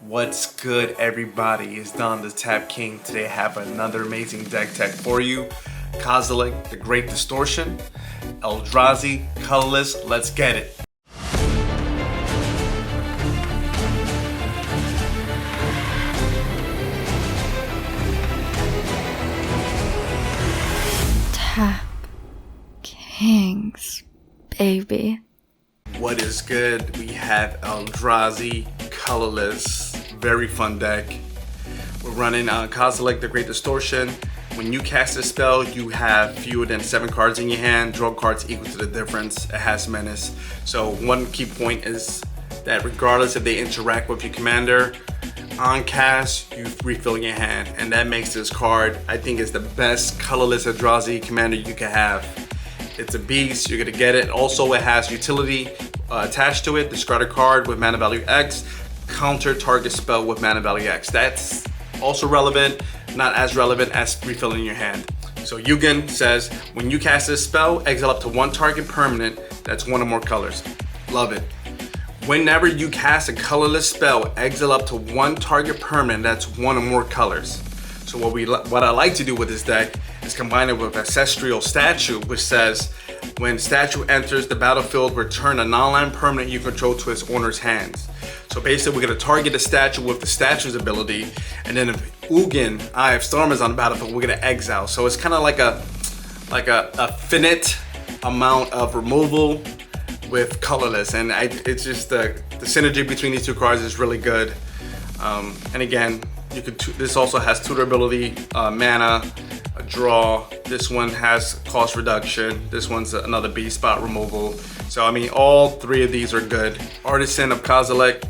What's good, everybody? It's Don the Tab King. Today I have another amazing deck tech for you. Kozilek, the Great Distortion, Eldrazi, colorless. Let's get it. Tab Kings, baby. What is good? We have Eldrazi, colorless, very fun deck. We're running Kozilek, the Great Distortion. When you cast a spell, you have fewer than 7 cards in your hand. Draw cards equal to the difference. It has menace. So one key point is that regardless if they interact with your commander, on cast, you refill your hand. And that makes this card, I think, is the best colorless Eldrazi commander you can have. It's a beast, you're gonna get it. Also, it has utility attached to it. Discard a card with mana value X, counter target spell with mana value X. That's also relevant, not as relevant as refilling your hand. So Yugen says, when you cast this spell, exile up to 1 target permanent that's 1 or more colors. Love it. Whenever you cast a colorless spell, exile up to 1 target permanent that's 1 or more colors. So what I like to do with this deck is combine it with Ancestral Statue, which says, when statue enters the battlefield, return a non-land permanent you control to its owner's hands. So basically, we're gonna target the statue with the statue's ability, and then if Ugin, Eye of Storm is on the battlefield, we're gonna exile. So it's kind of like a finite amount of removal with colorless, and it's just the synergy between these two cards is really good. And again, this also has tutor ability, mana, a draw. This one has cost reduction. This one's another B spot removal. So I mean, all 3 of these are good. Artisan of Kozilek.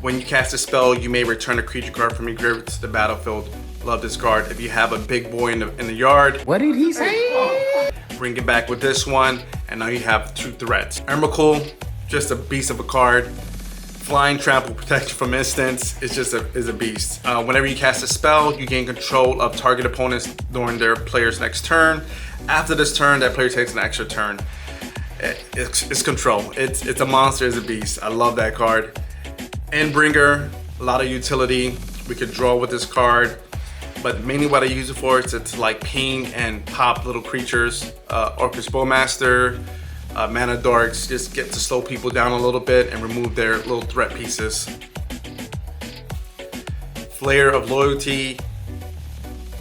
When you cast a spell, you may return a creature card from your graveyard to the battlefield. Love this card. If you have a big boy in the yard, what did he say? Bring it back with this one, and now you have 2 threats. Emrakul, just a beast of a card. Flying, trample, protection from instants is a beast. Whenever you cast a spell, you gain control of target opponents during their player's next turn. After this turn, that player takes an extra turn. It's control. It's a monster, it's a beast. I love that card. Endbringer, a lot of utility. We could draw with this card, but mainly what I use it for is to like ping and pop little creatures. Orcus Bowmaster, Mana Darks, just get to slow people down a little bit and remove their little threat pieces. Flare of Loyalty,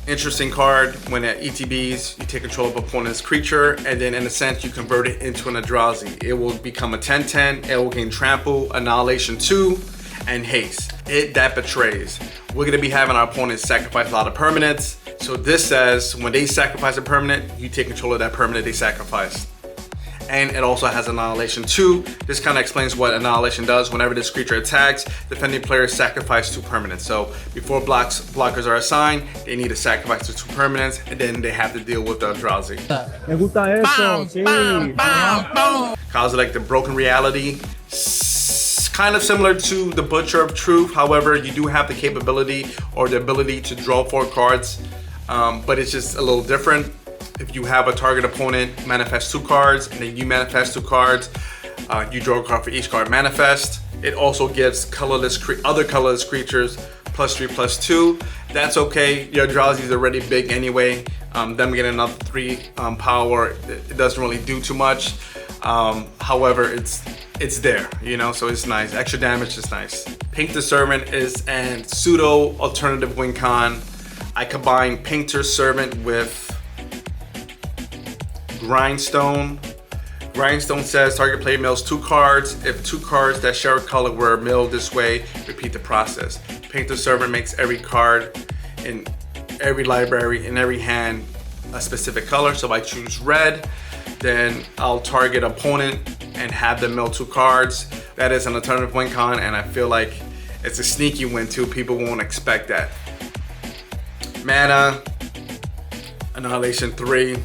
interesting card. When at ETBs, you take control of opponent's creature, and then in a sense, you convert it into an Eldrazi. It will become a 10/10, it will gain Trample, Annihilation 2, and Haste. That betrays. We're gonna be having our opponents sacrifice a lot of permanents. So this says, when they sacrifice a permanent, you take control of that permanent they sacrificed. And it also has Annihilation 2. This kind of explains what Annihilation does. Whenever this creature attacks, defending players sacrifice 2 permanents. So before blockers are assigned, they need to sacrifice the 2 permanents, and then they have to deal with the Eldrazi. Kozilek, the Broken Reality. Kind of similar to the Butcher of Truth. However, you do have the capability or the ability to draw 4 cards, but it's just a little different. If you have a target opponent manifest 2 cards, and then you manifest 2 cards, you draw a card for each card manifest. It also gives other colorless creatures +3/+2. That's okay. Your Eldrazi is already big anyway. Them getting another 3 power, it doesn't really do too much. However, it's there, you know, so it's nice. Extra damage is nice. Painter Servant is an pseudo alternative win con. I combine Painter Servant with Grindstone. Grindstone says target player mills 2 cards. If 2 cards that share a color were milled this way, repeat the process. Painter Servant makes every card in every library, in every hand, a specific color. So if I choose red, then I'll target opponent and have them mill 2 cards. That is an alternative win con, and I feel like it's a sneaky win too. People won't expect that. Mana, Annihilation 3.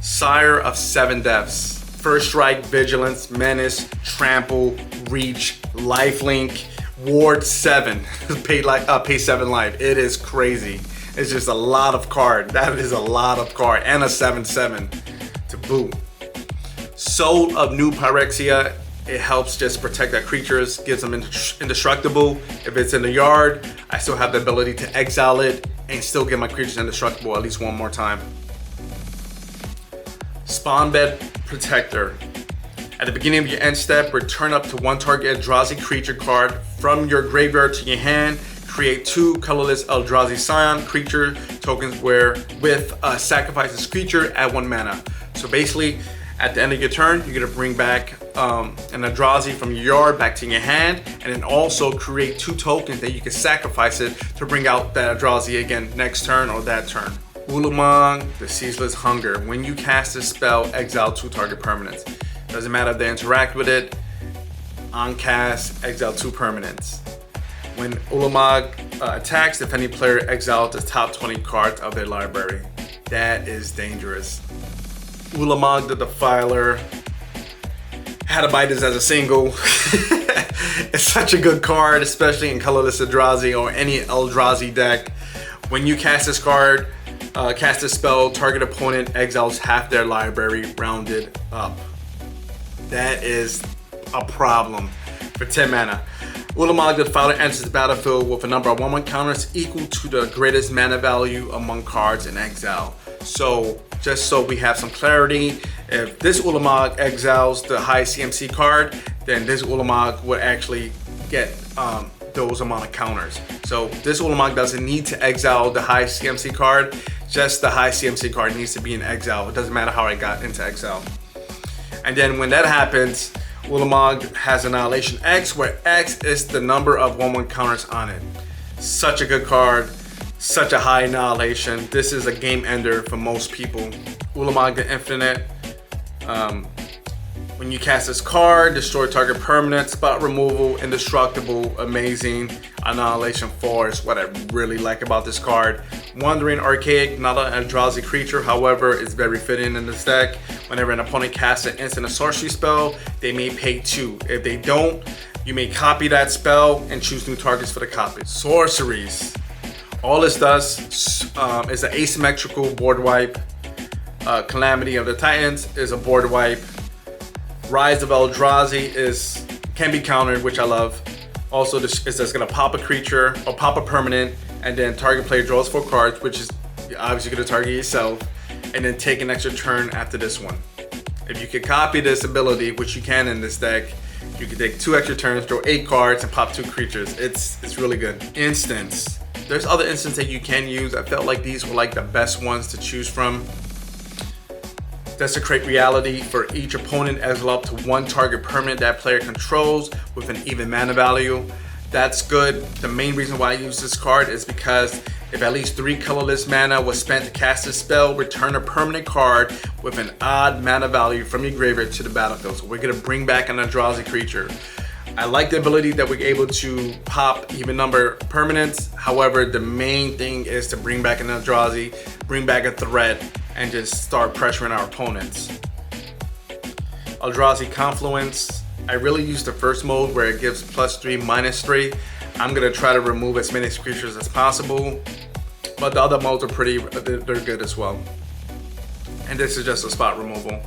Sire of 7 Deaths. First Strike, Vigilance, Menace, Trample, Reach, Lifelink, Ward 7. pay 7 life. It is crazy. It's just a lot of card. That is a lot of card. And a 7/7 to boot. Soul of New Pyrexia It helps just protect our creatures, gives them indestructible. If it's in the yard, I still have the ability to exile it and still get my creatures indestructible at least one more time. Spawn Bed Protector. At the beginning of your end step, return up to one target Eldrazi creature card from your graveyard to your hand. Create 2 colorless Eldrazi Scion creature tokens with sacrifice this creature at 1 mana. So basically, at the end of your turn, you're gonna bring back an Eldrazi from your yard back to your hand, and then also create 2 tokens that you can sacrifice it to bring out that Eldrazi again next turn or that turn. Ulamog, the Ceaseless Hunger. When you cast this spell, exile 2 target permanents. Doesn't matter if they interact with it. On cast, exile 2 permanents. When Ulamog attacks, if any player exiles the top 20 cards of their library. That is dangerous. Ulamog the Defiler. Had to buy this as a single. It's such a good card, especially in colorless Eldrazi or any Eldrazi deck. When you cast this card, cast this spell, target opponent exiles half their library rounded up. That is a problem for 10 mana. Ulamog the Defiler enters the battlefield with a number of 1/1 counters equal to the greatest mana value among cards in exile. So, just so we have some clarity, if this Ulamog exiles the high CMC card, then this Ulamog would actually get those amount of counters. So this Ulamog doesn't need to exile the high CMC card, just the high CMC card needs to be in exile. It doesn't matter how I got into exile. And then when that happens, Ulamog has Annihilation X, where X is the number of 1/1 counters on it. Such a good card, such a high annihilation. This is a game ender for most people. Ulamog the Infinite. When you cast this card, destroy target permanent, spot removal, indestructible, amazing. Annihilation 4 is what I really like about this card. Wandering Archaic, not an Eldrazi creature, however, is very fitting in this deck. Whenever an opponent casts an instant or sorcery spell, they may pay 2. If they don't, you may copy that spell and choose new targets for the copy. Sorceries. All this does is an asymmetrical board wipe. Calamity of the Titans is a board wipe. Rise of Eldrazi can be countered, which I love. Also, this is just gonna pop a creature or pop a permanent, and then target player draws 4 cards, which is obviously gonna target yourself, and then take an extra turn after this one. If you can copy this ability, which you can in this deck, you can take 2 extra turns, draw 8 cards, and pop 2 creatures. It's really good. Instants. There's other instants that you can use. I felt like these were like the best ones to choose from. Desecrate Reality. For each opponent, exile up to 1 target permanent that player controls with an even mana value. That's good. The main reason why I use this card is because if at least 3 colorless mana was spent to cast this spell, return a permanent card with an odd mana value from your graveyard to the battlefield. So we're gonna bring back an Eldrazi creature. I like the ability that we're able to pop even number permanents. However, the main thing is to bring back an Eldrazi, bring back a threat, and just start pressuring our opponents. Eldrazi Confluence. I really use the first mode where it gives +3, -3. I'm gonna try to remove as many creatures as possible, but the other modes are they're good as well. And this is just a spot removal.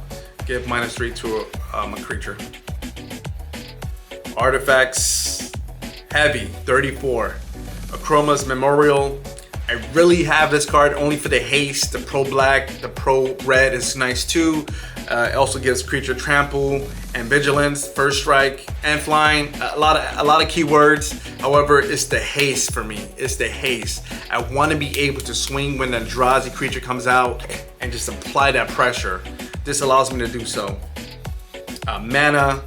Give -3 to a creature. Artifacts. Heavy, 34. Achroma's Memorial. I really have this card only for the haste. The pro black, the pro red is nice too. It also gives creature trample and vigilance, first strike, and flying. A lot of keywords. However, it's the haste for me. It's the haste. I want to be able to swing when the Eldrazi creature comes out and just apply that pressure. This allows me to do so. Mana.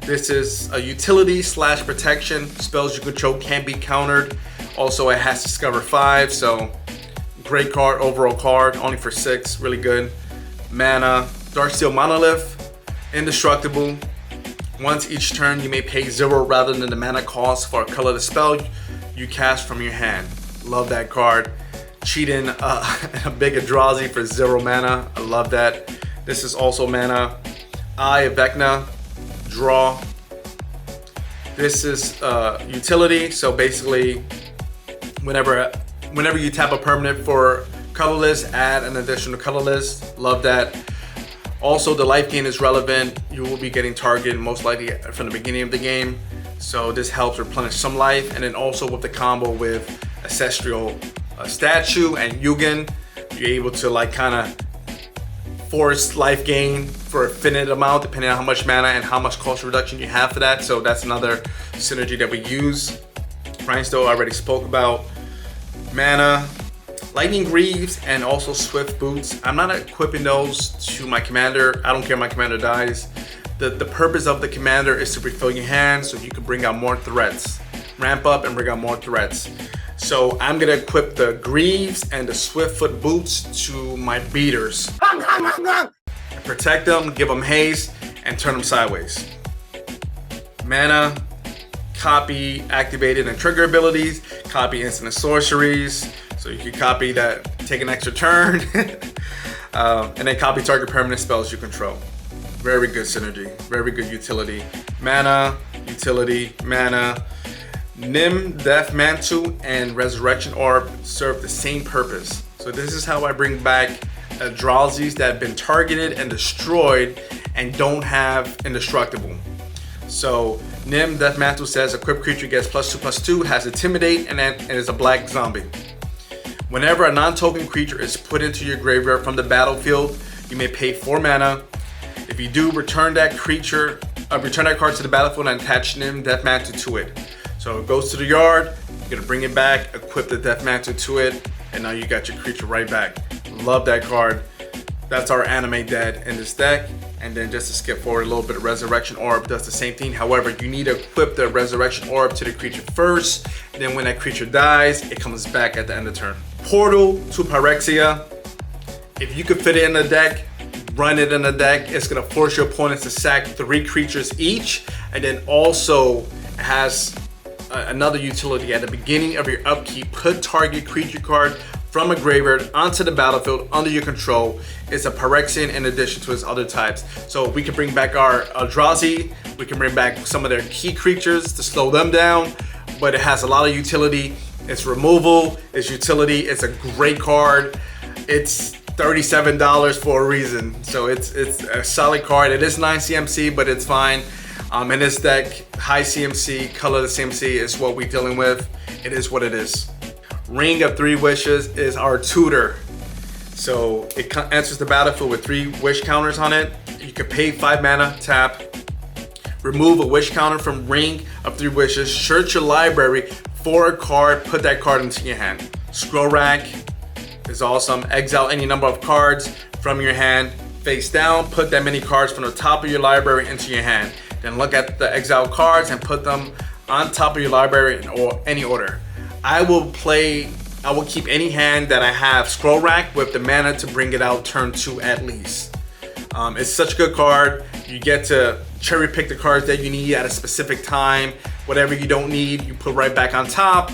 This is a utility / protection. Spells you control can't be countered. Also, it has Discover 5, so great card, overall card, only for 6, really good. Mana, Darksteel Monolith, indestructible. Once each turn, you may pay 0 rather than the mana cost for a colorless spell you cast from your hand. Love that card. Cheating a big Eldrazi for 0 mana, I love that. This is also mana. Eye of Vecna, draw. This is utility, so basically whenever you tap a permanent for colorless, add an additional colorless. Love that. Also, the life gain is relevant. You will be getting targeted most likely from the beginning of the game. So this helps replenish some life. And then also with the combo with Ancestral Statue and Yugen, you're able to like kind of force life gain for a finite amount depending on how much mana and how much cost reduction you have for that. So that's another synergy that we use. Rhinestone I already spoke about. Mana, Lightning Greaves, and also Swift Boots. I'm not equipping those to my commander. I don't care if my commander dies. The purpose of the commander is to refill your hand so you can bring out more threats. Ramp up and bring out more threats. So I'm gonna equip the Greaves and the Swiftfoot Boots to my beaters. Protect them, give them haste, and turn them sideways. Mana, copy activated and trigger abilities, copy instant and sorceries, so you can copy that, take an extra turn, and then copy target permanent spells you control. Very good synergy, very good utility. Mana, utility, mana. Nim, Death Mantle, and Resurrection Orb serve the same purpose. So this is how I bring back Eldrazi's that have been targeted and destroyed and don't have indestructible. So Nim, Death Mantle says equipped creature gets +2/+2, has Intimidate, and is a black zombie. Whenever a non-token creature is put into your graveyard from the battlefield, you may pay 4 mana. If you do, return that card to the battlefield and attach Nim, Death Mantle to it. So it goes to the yard, you're gonna bring it back, equip the Death Mantle to it, and now you got your creature right back. Love that card. That's our Animate Dead in this deck. And then just to skip forward a little bit, Resurrection Orb does the same thing. However, you need to equip the Resurrection Orb to the creature first. Then when that creature dies, it comes back at the end of turn. Portal to Pyrexia. If you could fit it in the deck, run it in the deck. It's gonna force your opponents to sack 3 creatures each. And then also has another utility at the beginning of your upkeep. Put target creature card from a graveyard onto the battlefield under your control. It's a Phyrexian in addition to its other types. So we can bring back our Eldrazi, we can bring back some of their key creatures to slow them down, but it has a lot of utility. It's removal, it's utility, it's a great card. It's $37 for a reason. So it's a solid card. It is 9 CMC, but it's fine. In this deck, high CMC, colorless CMC is what we're dealing with. It is what it is. Ring of 3 Wishes is our tutor. So it enters the battlefield with 3 wish counters on it. You can pay 5 mana, tap, remove a wish counter from Ring of 3 Wishes, search your library for a card, put that card into your hand. Scroll Rack is awesome. Exile any number of cards from your hand, face down, put that many cards from the top of your library into your hand. Then look at the exiled cards and put them on top of your library in any order. I will keep any hand that I have Scroll Rack with the mana to bring it out turn 2 at least. It's such a good card. You get to cherry pick the cards that you need at a specific time. Whatever you don't need, you put right back on top.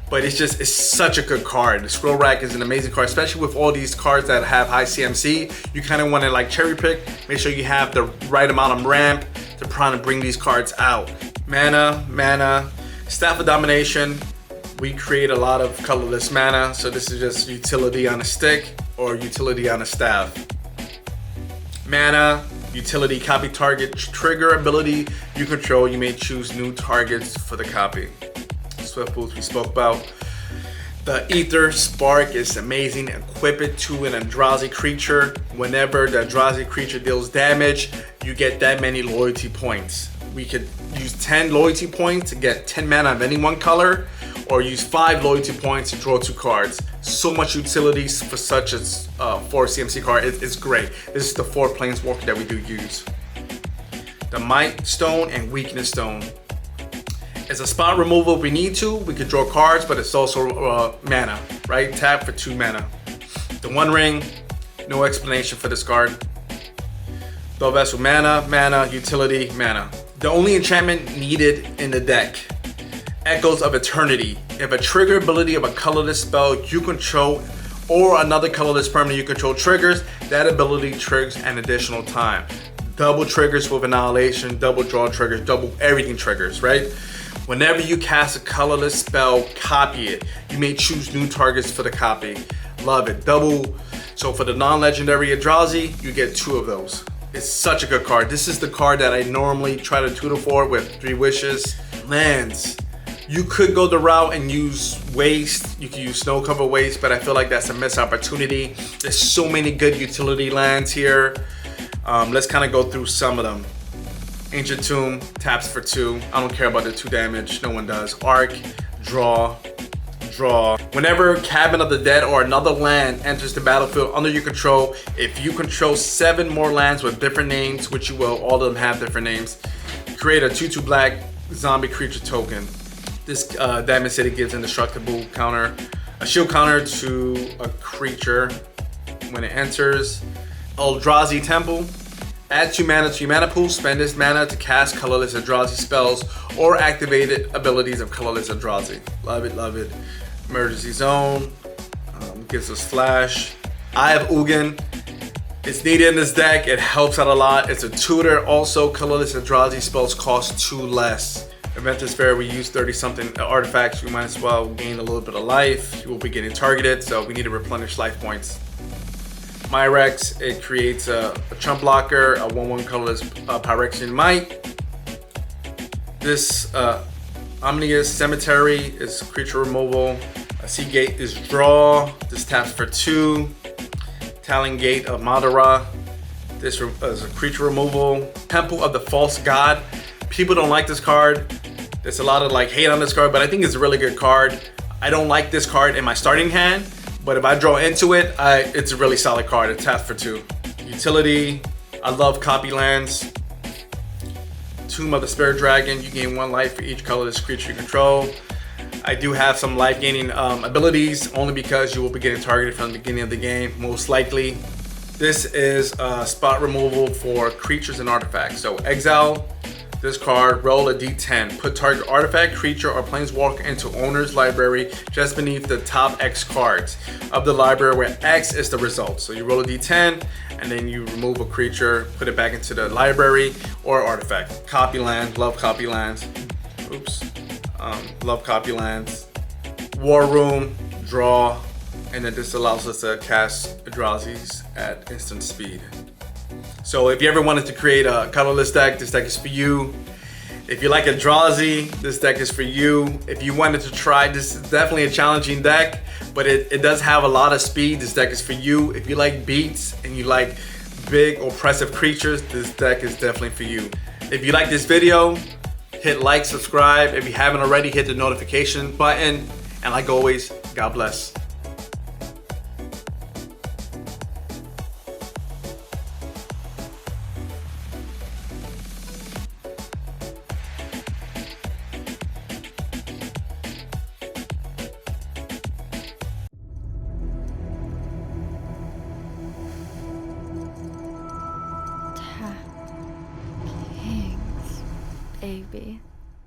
But it's such a good card. The Scroll Rack is an amazing card, especially with all these cards that have high CMC. You kind of want to like cherry pick, make sure you have the right amount of ramp to try to bring these cards out. Mana, Staff of Domination. We create a lot of colorless mana, so this is just utility on a stick or utility on a staff. Mana, utility, copy target, trigger ability you control. You may choose new targets for the copy. Swift Boots we spoke about. The Ether Spark is amazing. Equip it to an Eldrazi creature. Whenever the Eldrazi creature deals damage, you get that many loyalty points. We could use 10 loyalty points to get 10 mana of any one color, or use 5 loyalty points to draw 2 cards. So much utilities for such as 4 CMC card. It's great. This is the 4 Planeswalker that we do use. The Might Stone and Weakness Stone. It's a spot removal if we need to. We could draw cards, but it's also mana, right? Tap for 2 mana. The One Ring, no explanation for this card. Double Vessel, mana, utility, mana. The only enchantment needed in the deck. Echoes of Eternity. If a trigger ability of a colorless spell you control or another colorless permanent you control triggers, that ability triggers an additional time. Double triggers with Annihilation, double draw triggers, double everything triggers, right? Whenever you cast a colorless spell, copy it. You may choose new targets for the copy. Love it. Double. So for the non-legendary Eldrazi, you get 2 of those. It's such a good card. This is the card that I normally try to tutor for with 3 wishes. Lands. You could go the route and use waste. You can use snow cover waste, but I feel like that's a missed opportunity. There's so many good utility lands here. Let's kind of go through some of them. Ancient Tomb, taps for 2. I don't care about the 2 damage, no one does. Arc, draw. Whenever Cabin of the Dead or another land enters the battlefield under your control, if you control 7 more lands with different names, which you will, all of them have different names, create a 2/2 black zombie creature token. This damage city gives indestructible counter, a shield counter to a creature when it enters. Eldrazi Temple. Add 2 mana to your mana pool. Spend this mana to cast colorless Eldrazi spells or activated abilities of colorless Eldrazi. Love it, love it. Emergency Zone. Gives us flash. Eye of Ugin. It's needed in this deck. It helps out a lot. It's a tutor. Also, colorless Eldrazi spells cost 2 less. Event is fair. We use 30 something artifacts. We might as well gain a little bit of life. You will be getting targeted, so we need to replenish life points. Myrex, it creates a chump blocker, a 1/1 colorless Pyrexian Might. This Omnious Cemetery is creature removal. A Sea Gate is draw. This taps for 2. Talon Gate of Madara. This is a creature removal. Temple of the False God. People don't like this card. There's a lot of like hate on this card, but I think it's a really good card. I don't like this card in my starting hand, but if I draw into it, it's a really solid card. It taps for 2. Utility. I love copy lands. Tomb of the Spirit Dragon. You gain 1 life for each colorless creature you control. I do have some life gaining abilities only because you will be getting targeted from the beginning of the game, most likely. This is spot removal for creatures and artifacts. So exile this card, roll a d10. Put target artifact, creature, or planeswalker into owner's library just beneath the top X cards of the library where X is the result. So you roll a d10 and then you remove a creature, put it back into the library or artifact. Copy land, love copy lands. Oops. Love copy lands. War Room, draw, and then this allows us to cast Eldrazi's at instant speed. So if you ever wanted to create a colorless deck, this deck is for you. If you like Eldrazi, this deck is for you. If you wanted to try, this is definitely a challenging deck, but it does have a lot of speed. This deck is for you. If you like beats and you like big oppressive creatures, this deck is definitely for you. If you like this video, hit like, subscribe. If you haven't already, hit the notification button. And like always, God bless. Kings, baby.